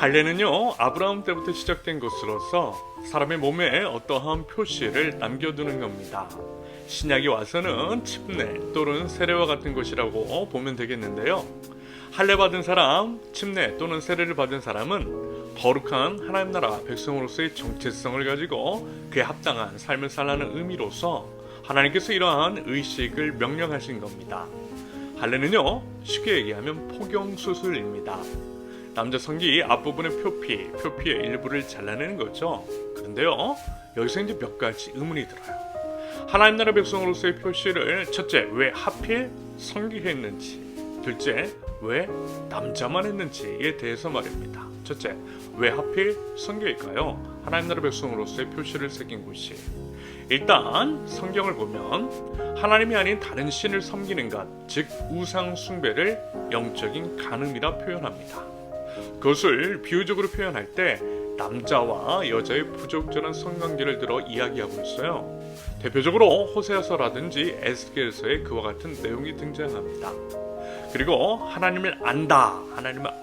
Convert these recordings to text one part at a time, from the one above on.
할례는요, 아브라함 때부터 시작된 것으로서 사람의 몸에 어떠한 표시를 남겨두는 겁니다. 신약이 와서는 침례 또는 세례와 같은 것이라고 보면 되겠는데요. 할례 받은 사람, 침례 또는 세례를 받은 사람은 거룩한 하나님 나라 백성으로서의 정체성을 가지고 그에 합당한 삶을 살라는 의미로서 하나님께서 이러한 의식을 명령하신 겁니다. 할례는요, 쉽게 얘기하면 포경수술입니다. 남자 성기 앞부분의 표피의 일부를 잘라내는 거죠. 그런데요, 여기서 이제 몇 가지 의문이 들어요. 하나님 나라 백성으로서의 표시를 첫째, 왜 하필 성기했는지, 둘째, 왜 남자만 했는지에 대해서 말입니다. 첫째, 왜 하필 성교일까요? 하나님 나라 백성으로서의 표시를 새긴 곳이. 일단 성경을 보면 하나님이 아닌 다른 신을 섬기는 것, 즉 우상 숭배를 영적인 간음이라 표현합니다. 그것을 비유적으로 표현할 때 남자와 여자의 부적절한 성관계를 들어 이야기하고 있어요. 대표적으로 호세아서라든지 에스겔서에 그와 같은 내용이 등장합니다. 그리고 하나님을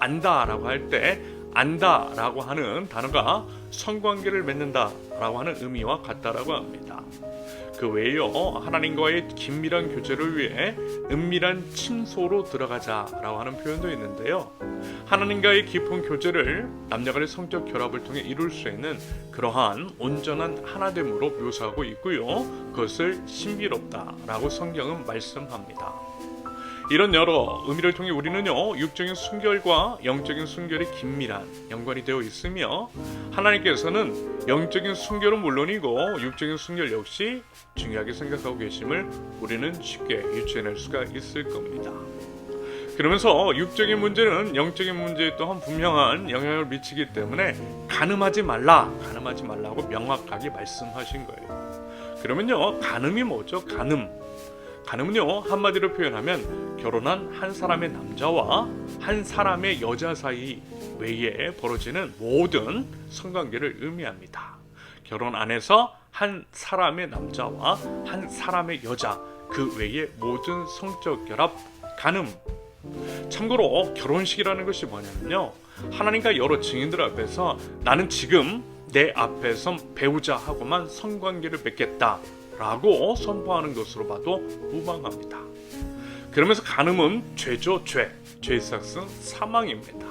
안다라고 할 때 안다라고 하는 단어가 성관계를 맺는다라고 하는 의미와 같다라고 합니다. 그 외에요, 하나님과의 긴밀한 교제를 위해 은밀한 침소로 들어가자라고 하는 표현도 있는데요. 하나님과의 깊은 교제를 남녀간의 성적 결합을 통해 이룰 수 있는 그러한 온전한 하나됨으로 묘사하고 있고요. 그것을 신비롭다라고 성경은 말씀합니다. 이런 여러 의미를 통해 우리는요, 육적인 순결과 영적인 순결이 긴밀한 연관이 되어 있으며 하나님께서는 영적인 순결은 물론이고 육적인 순결 역시 중요하게 생각하고 계심을 우리는 쉽게 유추해낼 수가 있을 겁니다. 그러면서 육적인 문제는 영적인 문제에 또한 분명한 영향을 미치기 때문에 간음하지 말라고 명확하게 말씀하신 거예요. 그러면요, 간음이 뭐죠? 간음은요, 한마디로 표현하면 결혼한 한 사람의 남자와 한 사람의 여자 사이 외에 벌어지는 모든 성관계를 의미합니다. 결혼 안에서 한 사람의 남자와 한 사람의 여자, 그 외의 모든 성적 결합, 간음. 참고로 결혼식이라는 것이 뭐냐면요, 하나님과 여러 증인들 앞에서 나는 지금 내 앞에서 배우자하고만 성관계를 맺겠다 라고 선포하는 것으로 봐도 무방합니다. 그러면서 간음은 죄죠. 죄의 삭은 사망입니다.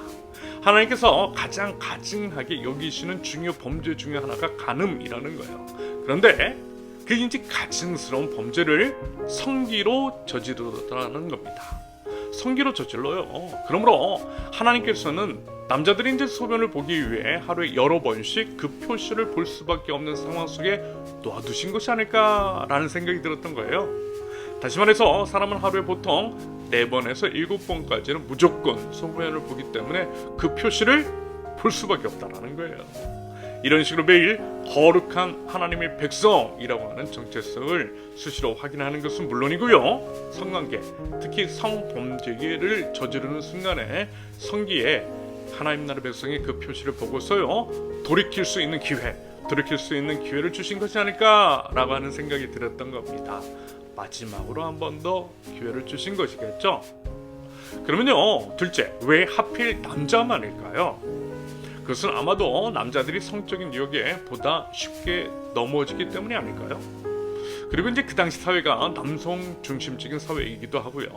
하나님께서 가장 가증하게 여기시는 중요 범죄 중에 하나가 간음이라는 거예요. 그런데 그 이제 가증스러운 범죄를 성기로 저지르더라는 겁니다. 성기로 저질러요. 그러므로 하나님께서는 남자들이 이제 소변을 보기 위해 하루에 여러 번씩 그 표시를 볼 수밖에 없는 상황 속에 놔두신 것이 아닐까라는 생각이 들었던 거예요. 다시 말해서 사람은 하루에 보통 4번에서 7번까지는 무조건 소변을 보기 때문에 그 표시를 볼 수밖에 없다라는 거예요. 이런 식으로 매일 거룩한 하나님의 백성이라고 하는 정체성을 수시로 확인하는 것은 물론이고요, 성관계, 특히 성범죄를 저지르는 순간에 성기에 하나님 나라 백성의 그 표시를 보고서요, 돌이킬 수 있는 기회를 주신 것이 아닐까라고 하는 생각이 들었던 겁니다. 마지막으로 한 번 더 기회를 주신 것이겠죠. 그러면요, 둘째, 왜 하필 남자만일까요? 그것은 아마도 남자들이 성적인 유혹에 보다 쉽게 넘어지기 때문이 아닐까요? 그리고 이제 그 당시 사회가 남성 중심적인 사회이기도 하고요.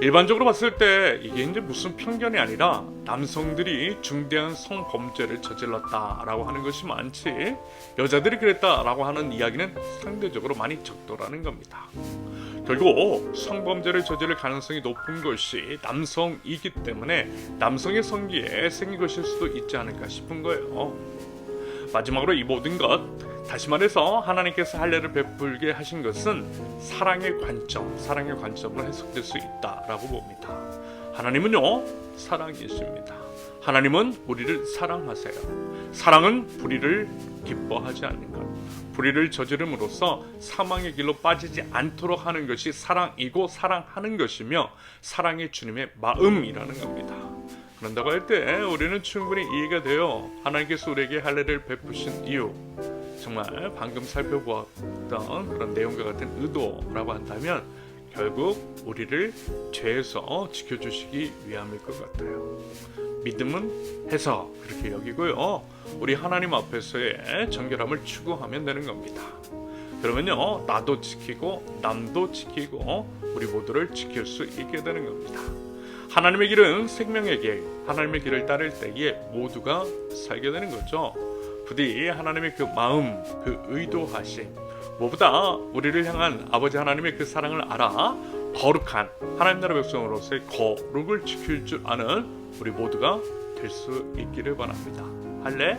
일반적으로 봤을 때 이게 이제 무슨 편견이 아니라 남성들이 중대한 성범죄를 저질렀다라고 하는 것이 많지 여자들이 그랬다라고 하는 이야기는 상대적으로 많이 적더라는 겁니다. 결국 성범죄를 저지를 가능성이 높은 것이 남성이기 때문에 남성의 성기에 생긴 것일 수도 있지 않을까 싶은 거예요. 마지막으로 이 모든 것, 다시 말해서 하나님께서 할례를 베풀게 하신 것은 사랑의 관점으로 해석될 수 있다라고 봅니다. 하나님은요, 사랑이십니다. 하나님은 우리를 사랑하세요. 사랑은 불의를 기뻐하지 않는 것, 불의를 저지름으로써 사망의 길로 빠지지 않도록 하는 것이 사랑이고 사랑하는 것이며 사랑의 주님의 마음이라는 겁니다. 그런다고 할 때 우리는 충분히 이해가 돼요. 하나님께서 우리에게 할례를 베푸신 이유, 정말 방금 살펴보았던 그런 내용과 같은 의도라고 한다면 결국 우리를 죄에서 지켜주시기 위함일 것 같아요. 믿음은 해서 그렇게 여기고요. 우리 하나님 앞에서의 정결함을 추구하면 되는 겁니다. 그러면요, 나도 지키고 남도 지키고 우리 모두를 지킬 수 있게 되는 겁니다. 하나님의 길은 생명의 길, 하나님의 길을 따를 때에 모두가 살게 되는 거죠. 부디 하나님의 그 마음, 그 의도하심, 무엇보다 우리를 향한 아버지 하나님의 그 사랑을 알아 거룩한 하나님 나라 백성으로서의 거룩을 지킬 줄 아는 우리 모두가 될 수 있기를 바랍니다. 할래?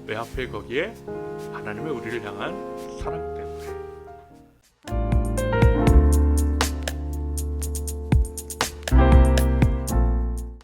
왜 하필 거기에 하나님의 우리를 향한 사랑 때문에.